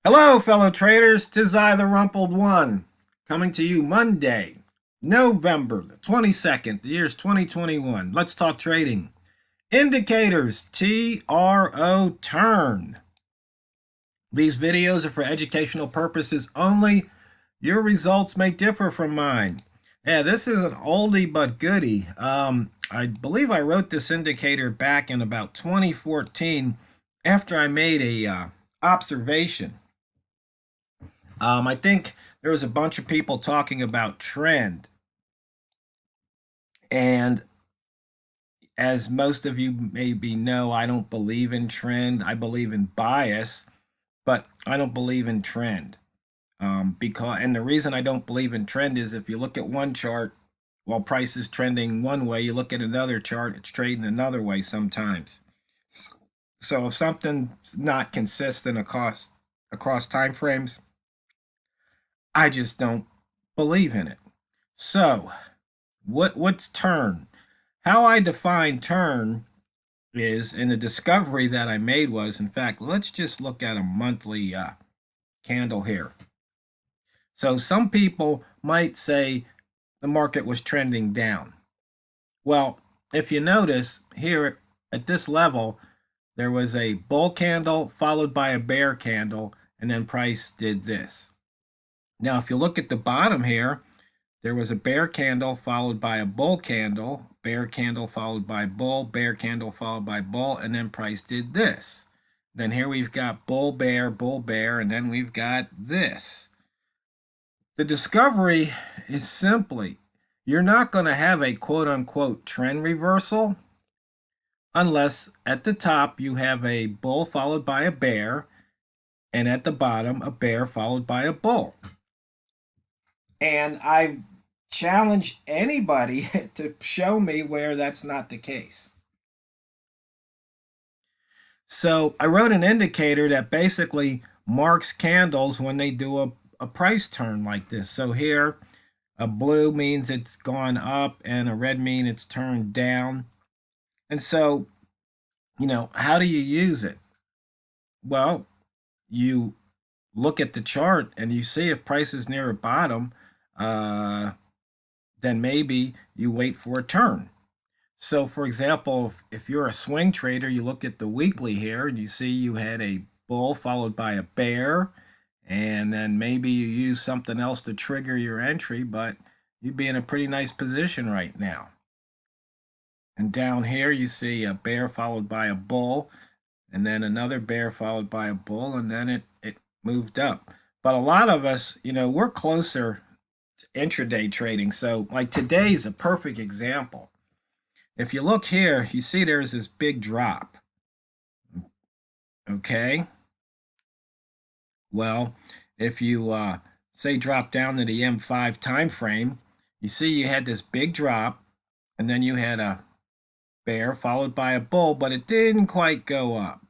Hello, fellow traders. 'Tis I, the Rumpled One, coming to you Monday, November the 22nd. The year's 2021. Let's talk trading. Indicators, TRO, turn. These videos are for educational purposes only. Your results may differ from mine. Yeah, this is an oldie but goodie. I believe I wrote this indicator back in about 2014 after I made a observation. I think there was a bunch of people talking about trend. And as most of you maybe know, I don't believe in trend. I believe in bias, but I don't believe in trend. And the reason I don't believe in trend is if you look at one chart, while price is trending one way, you look at another chart, it's trading another way sometimes. So if something's not consistent across time frames, I just don't believe in it. So what's turn? How I define turn is, in the discovery that I made was, in fact, let's just look at a monthly candle here. So some people might say the market was trending down. Well, if you notice here at this level, there was a bull candle followed by a bear candle, and then price did this. Now, if you look at the bottom here, there was a bear candle followed by a bull candle, bear candle followed by bull, bear candle followed by bull, and then price did this. Then here we've got bull, bear, and then we've got this. The discovery is simply, you're not going to have a quote-unquote trend reversal unless at the top you have a bull followed by a bear, and at the bottom a bear followed by a bull. And I challenge anybody to show me where that's not the case. So I wrote an indicator that basically marks candles when they do a price turn like this. So here, a blue means it's gone up and a red means it's turned down. And so, how do you use it? Well, you look at the chart and you see if price is near a bottom, then maybe you wait for a turn. So, for example, if you're a swing trader, you look at the weekly here and you see you had a bull followed by a bear, and then maybe you use something else to trigger your entry, but you'd be in a pretty nice position right now. And down here, you see a bear followed by a bull, and then another bear followed by a bull, and then it moved up. But a lot of us, we're closer to intraday trading. So, like today's a perfect example. If you look here, you see there's this big drop. Okay. Well, if you say drop down to the M5 time frame, you see you had this big drop, and then you had a bear followed by a bull, but it didn't quite go up,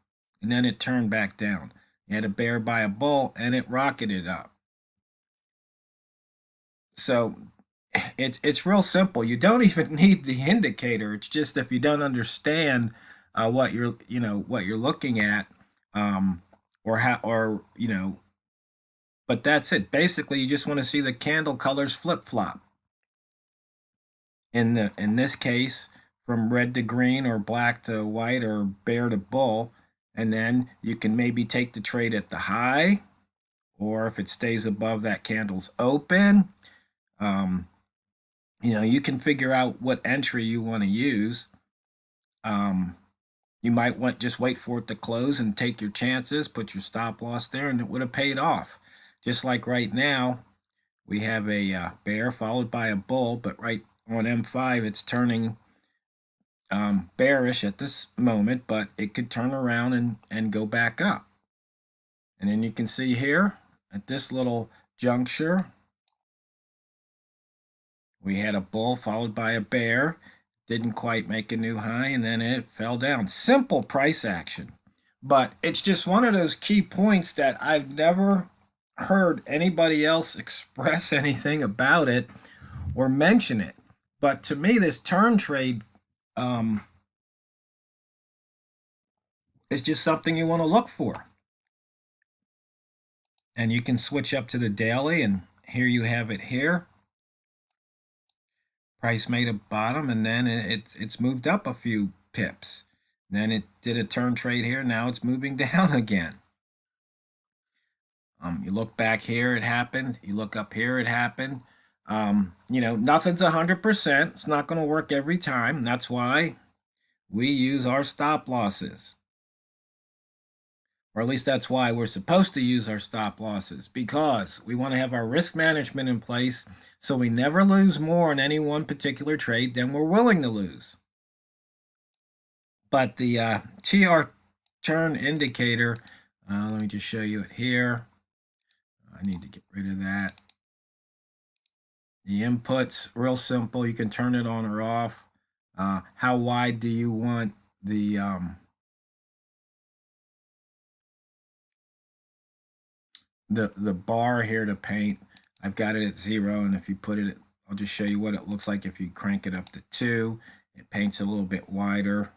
and then it turned back down. You had a bear by a bull, and it rocketed up. So it's real simple. You don't even need the indicator. It's just if you don't understand what you're looking at, or how, or but that's it. Basically, you just want to see the candle colors flip flop. In this case, from red to green or black to white or bear to bull, and then you can maybe take the trade at the high, or if it stays above that candle's open. You can figure out what entry you want to use. You might just wait for it to close and take your chances, put your stop loss there, and it would have paid off. Just like right now, we have a bear followed by a bull, but right on M5, it's turning bearish at this moment, but it could turn around and go back up. And then you can see here at this little juncture, we had a bull followed by a bear, didn't quite make a new high, and then it fell down. Simple price action. But it's just one of those key points that I've never heard anybody else express anything about it or mention it. But to me, this turn trade is just something you want to look for. And you can switch up to the daily, and here you have it here. Price made a bottom, and then it's moved up a few pips. Then it did a turn trade here. Now it's moving down again. You look back here, it happened. You look up here, it happened. Nothing's 100%. It's not going to work every time. That's why we use our stop losses. Or at least that's why we're supposed to use our stop losses, because we want to have our risk management in place so we never lose more in any one particular trade than we're willing to lose. But the TR turn indicator, let me just show you it here. I need to get rid of that. The inputs, real simple. You can turn it on or off. How wide do you want the bar here to paint? I've got it at 0, and if you put it, I'll just show you what it looks like if you crank it up to 2. It paints a little bit wider.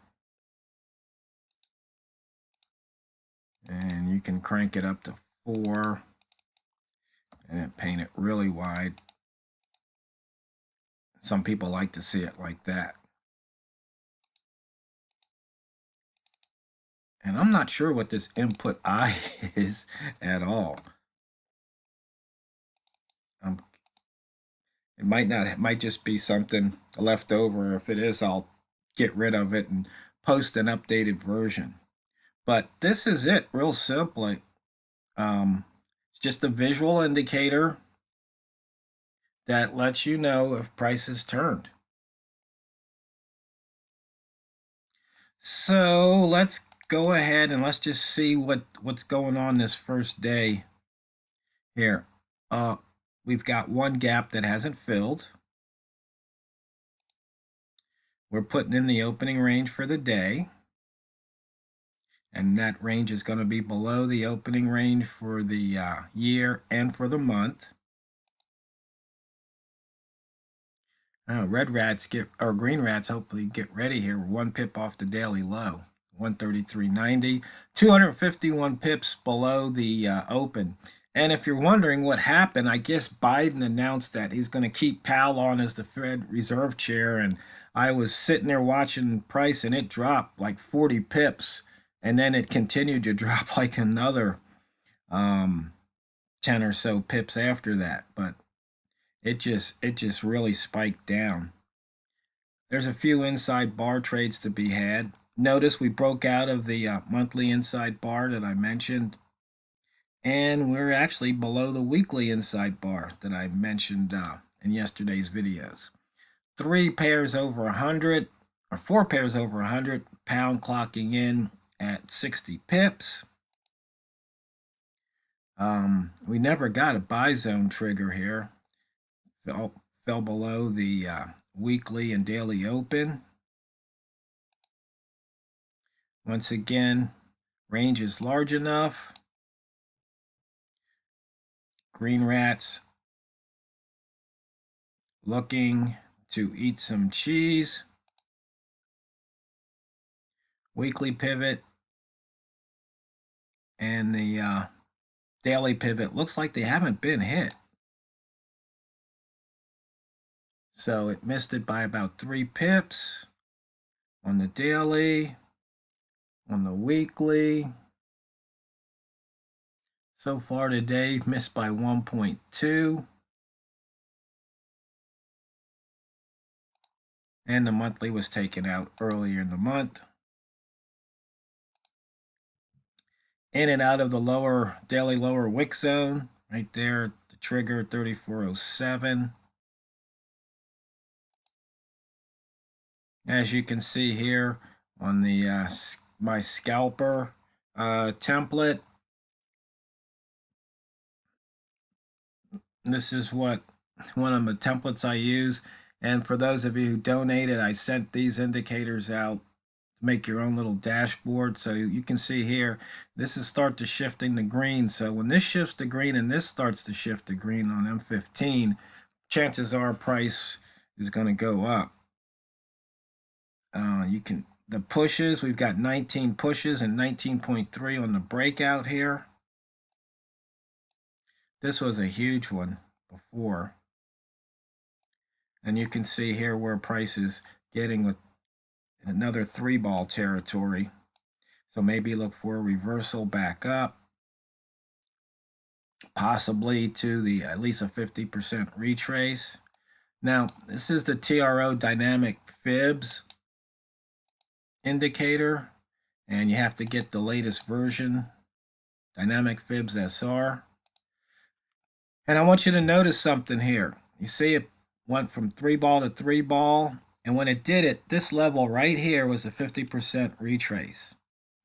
And you can crank it up to 4, and it paint it really wide. Some people like to see it like that. And I'm not sure what this input I is at all. It might not. It might just be something left over. If it is, I'll get rid of it and post an updated version. But this is it, real simply. It's just a visual indicator that lets you know if price is turned. So let's go ahead and let's just see what's going on this first day here. We've got one gap that hasn't filled. We're putting in the opening range for the day, and that range is going to be below the opening range for the year and for the month. Red rats or green rats hopefully get ready here. 1 pip off the daily low, 133.90, 251 pips below the open. And if you're wondering what happened, I guess Biden announced that he's going to keep Powell on as the Fed Reserve Chair, and I was sitting there watching price, and it dropped like 40 pips, and then it continued to drop like another 10 or so pips after that. But it just really spiked down. There's a few inside bar trades to be had. Notice we broke out of the monthly inside bar that I mentioned, and we're actually below the weekly inside bar that I mentioned in yesterday's videos. 3 pairs over 100, or 4 pairs over 100, pound clocking in at 60 pips. We never got a buy zone trigger here. Fell below the weekly and daily open. Once again, range is large enough. Green rats looking to eat some cheese. Weekly pivot and the daily pivot looks like they haven't been hit. So it missed it by about 3 pips on the daily, on the weekly. So far today, missed by 1.2. And the monthly was taken out earlier in the month. In and out of the daily lower wick zone, right there, the trigger 3407. As you can see here on the my scalper template, this is one of the templates I use. And for those of you who donated, I sent these indicators out to make your own little dashboard. So you can see here, this is start to shifting the green. So when this shifts to green and this starts to shift to green on M15, chances are price is going to go up. The pushes, we've got 19 pushes and 19.3 on the breakout here. This was a huge one before. And you can see here where price is getting with another 3-ball territory. So maybe look for a reversal back up, possibly to the at least a 50% retrace. Now, this is the TRO dynamic fibs indicator, and you have to get the latest version, dynamic fibs SR. And I want you to notice something here. You see it went from 3-ball to 3-ball, and when it did it, this level right here was a 50% retrace,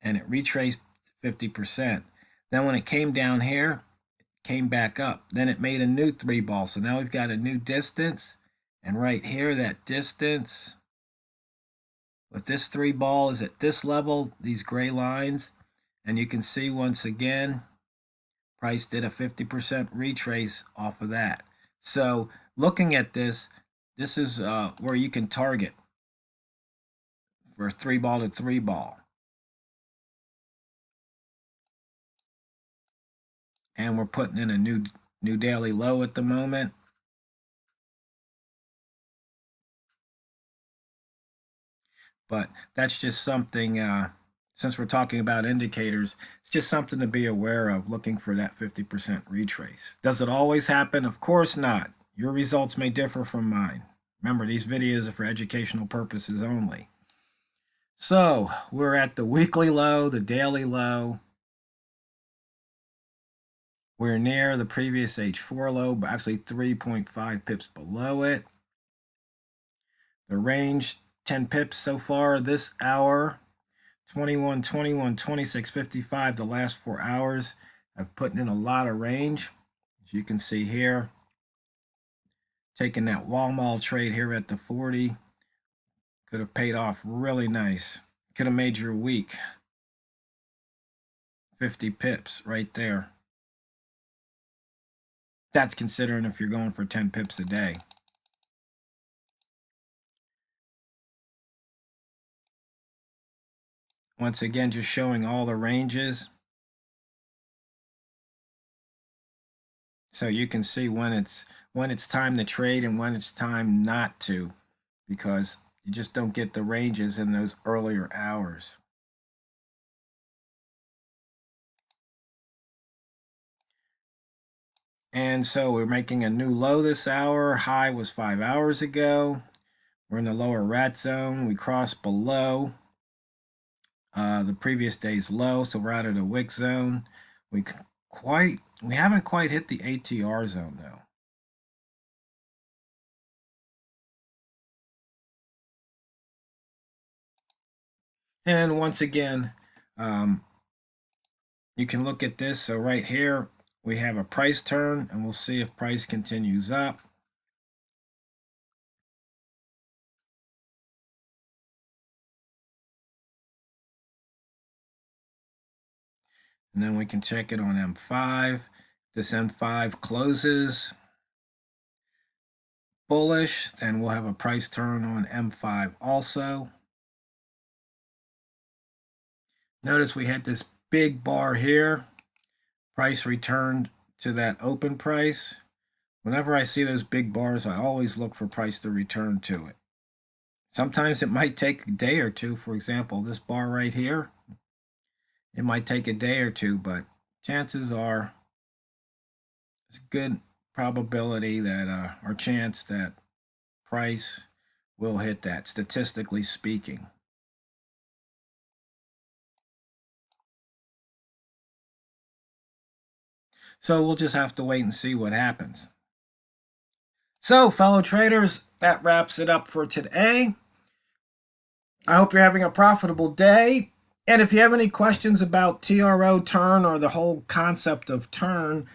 and it retraced 50%. Then when it came down here, it came back up. Then it made a new 3-ball, so now we've got a new distance, and right here, that distance with this 3-ball is at this level, these gray lines, and you can see once again, price did a 50% retrace off of that. So looking at this, this is where you can target for 3-ball to 3-ball. And we're putting in a new daily low at the moment. But that's just something, since we're talking about indicators, it's just something to be aware of, looking for that 50% retrace. Does it always happen? Of course not. Your results may differ from mine. Remember, these videos are for educational purposes only. So we're at the weekly low, the daily low. We're near the previous H4 low, but actually 3.5 pips below it. The range, 10 pips so far this hour. 21, 21, 26, 55 the last 4 hours. I've put in a lot of range. As you can see here, taking that wall mall trade here at the 40 could have paid off really nice. Could have made your week 50 pips right there. That's considering if you're going for 10 pips a day. Once again, just showing all the ranges. So you can see when it's time to trade and when it's time not to, because you just don't get the ranges in those earlier hours. And so we're making a new low this hour. High was 5 hours ago. We're in the lower rat zone. We crossed below the previous day's low, so we're out of the wick zone. We haven't quite hit the ATR zone though. And once again, you can look at this. So right here, we have a price turn, and we'll see if price continues up. And then we can check it on M5. This M5 closes bullish, then we'll have a price turn on M5 also. Notice we had this big bar here. Price returned to that open price. Whenever I see those big bars, I always look for price to return to it. Sometimes it might take a day or two. For example, this bar right here, it might take a day or two, but chances are it's a good probability that, or chance that price will hit that, statistically speaking. So we'll just have to wait and see what happens. So, fellow traders, that wraps it up for today. I hope you're having a profitable day. And if you have any questions about TRO turn or the whole concept of turn,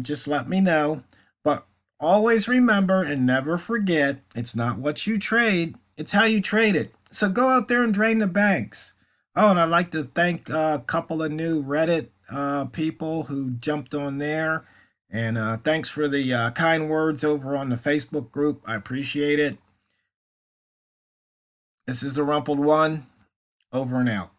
just let me know. But always remember and never forget, it's not what you trade, it's how you trade it. So go out there and drain the banks. Oh, and I'd like to thank a couple of new Reddit people who jumped on there. And thanks for the kind words over on the Facebook group. I appreciate it. This is the Rumpled One. Over and out.